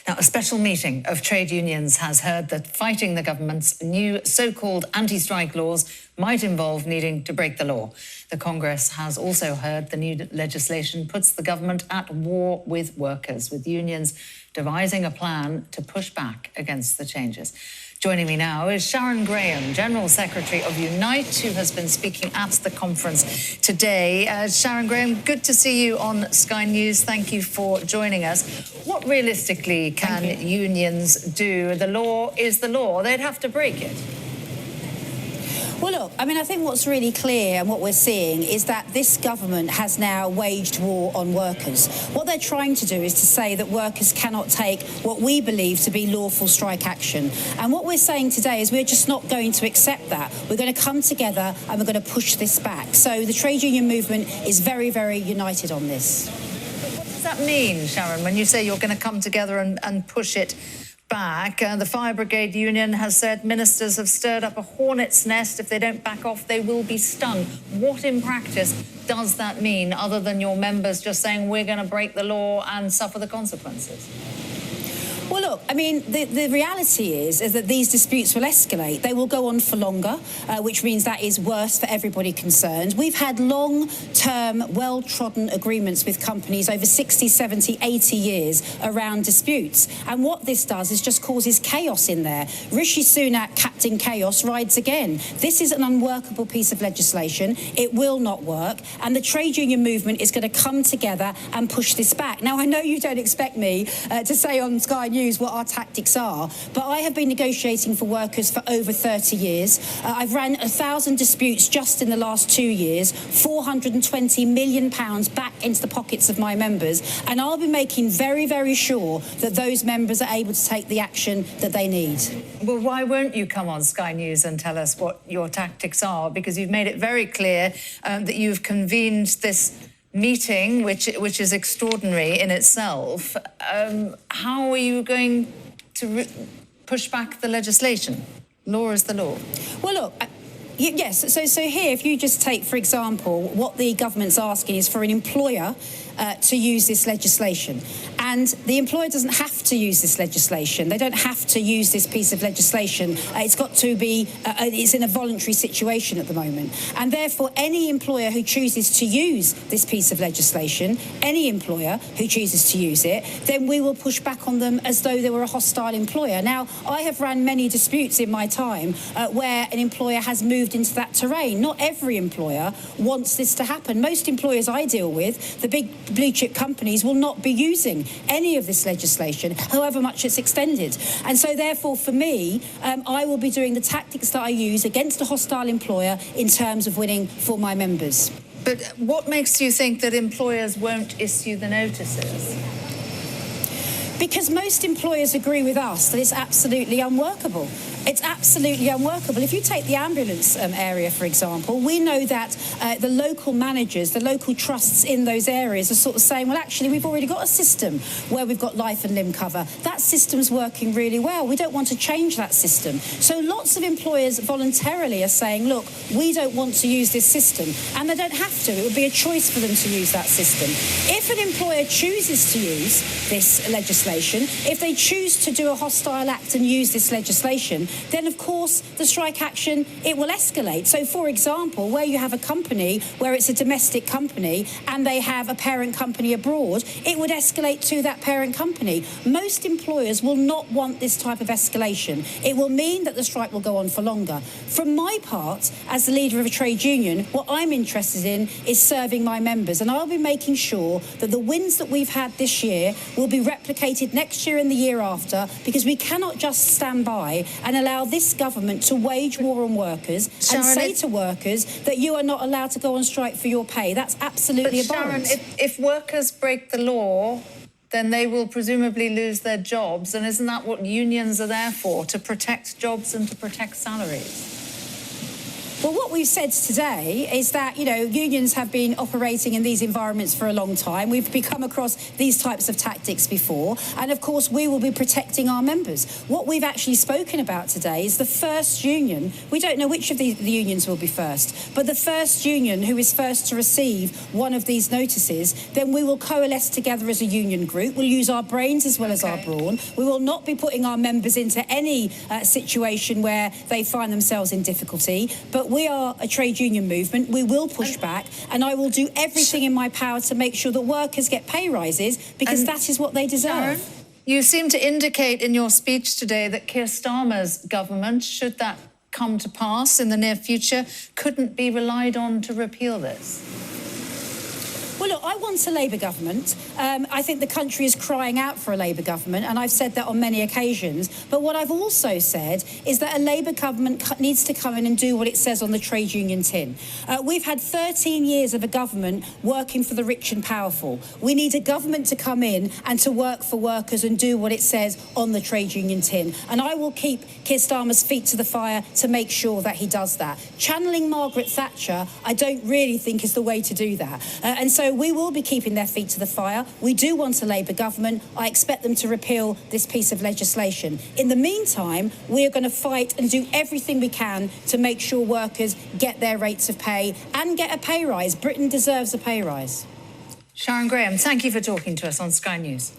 Now, a special meeting of trade unions has heard that fighting the government's new so-called anti-strike laws might involve needing to break the law. The Congress has also heard the new legislation puts the government at war with workers, with unions devising a plan to push back against the changes. Joining me now is Sharon Graham, General Secretary of Unite, who has been speaking at the conference today. Sharon Graham, good to see you on Sky News. Thank you for joining us. What realistically can unions do? The law is the law. They'd have to break it. Well, look, I mean, I think what's really clear and what we're seeing is that this government has now waged war on workers. What they're trying to do is to say that workers cannot take what we believe to be lawful strike action. And what we're saying today is we're just not going to accept that. We're going to come together and we're going to push this back. So the trade union movement is very, very united on this. What does that mean, Sharon, when you say you're going to come together and push it back? The Fire Brigade Union has said ministers have stirred up a hornet's nest. If they don't back off, they will be stung. What in practice does that mean, other than your members just saying we're going to break the law and suffer the consequences? Well, look, I mean, the reality is that these disputes will escalate. They will go on for longer, which means that is worse for everybody concerned. We've had long-term, well-trodden agreements with companies over 60, 70, 80 years around disputes. And what this does is just causes chaos in there. Rishi Sunak, Captain Chaos, rides again. This is an unworkable piece of legislation. It will not work. And the trade union movement is going to come together and push this back. Now, I know you don't expect me to say on Sky News what our tactics are, but I have been negotiating for workers for over 30 years. I've ran 1,000 disputes just in the last 2 years, £420 million back into the pockets of my members, and I'll be making very, very sure that those members are able to take the action that they need. Well, why won't you come on Sky News and tell us what your tactics are? Because you've made it very clear that you've convened this meeting, which is extraordinary in itself. How are you going to push back the legislation? Law is the law. Well, look, yes, so here, if you just take, for example, what the government's asking is for an employer to use this legislation. And the employer doesn't have to use this legislation. They don't have to use this piece of legislation. It's got to be, it's in a voluntary situation at the moment. And therefore, any employer who chooses to use this piece of legislation, any employer who chooses to use it, then we will push back on them as though they were a hostile employer. Now, I have ran many disputes in my time where an employer has moved into that terrain. Not every employer wants this to happen. Most employers I deal with, the big blue chip companies, will not be using any of this legislation, however much it's extended. And so therefore, for me, I will be doing the tactics that I use against a hostile employer in terms of winning for my members. But what makes you think that employers won't issue the notices? Because most employers agree with us that it's absolutely unworkable. It's absolutely unworkable. If you take the ambulance area, for example, we know that the local managers, the local trusts in those areas are sort of saying, well, actually, we've already got a system where we've got life and limb cover. That system's working really well. We don't want to change that system. So lots of employers voluntarily are saying, look, we don't want to use this system. And they don't have to. It would be a choice for them to use that system. If an employer chooses to use this legislation, if they choose to do a hostile act and use this legislation, then of course the strike action, it will escalate. So for example, where you have a company where it's a domestic company and they have a parent company abroad, it would escalate to that parent company. Most employers will not want this type of escalation. It will mean that the strike will go on for longer. From my part, as the leader of a trade union, what I'm interested in is serving my members, and I'll be making sure that the wins that we've had this year will be replicated next year and the year after, because we cannot just stand by and allow this government to wage war on workers, Sharon, and say to workers that you are not allowed to go on strike for your pay. That's absolutely abhorrent. Sharon, if workers break the law, then they will presumably lose their jobs. And isn't that what unions are there for, to protect jobs and to protect salaries? Well, what we've said today is that, unions have been operating in these environments for a long time. We've come across these types of tactics before. And, of course, we will be protecting our members. What we've actually spoken about today is the first union. We don't know which of the unions will be first, but the first union who is first to receive one of these notices, then we will coalesce together as a union group. We'll use our brains as well as our brawn. We will not be putting our members into any situation where they find themselves in difficulty. But we are a trade union movement. We will push back, and I will do everything in my power to make sure that workers get pay rises, because that is what they deserve. Sharon, you seem to indicate in your speech today that Keir Starmer's government, should that come to pass in the near future, couldn't be relied on to repeal this. Well, look, I want a Labour government. I think the country is crying out for a Labour government, and I've said that on many occasions. But what I've also said is that a Labour government needs to come in and do what it says on the trade union tin. We've had 13 years of a government working for the rich and powerful. We need a government to come in and to work for workers and do what it says on the trade union tin. And I will keep Keir Starmer's feet to the fire to make sure that he does that. Channeling Margaret Thatcher, I don't really think is the way to do that. And so we will be keeping their feet to the fire. We do want a Labour government. I expect them to repeal this piece of legislation. In the meantime, we are going to fight and do everything we can to make sure workers get their rates of pay and get a pay rise. Britain deserves a pay rise. Sharon Graham, thank you for talking to us on Sky News.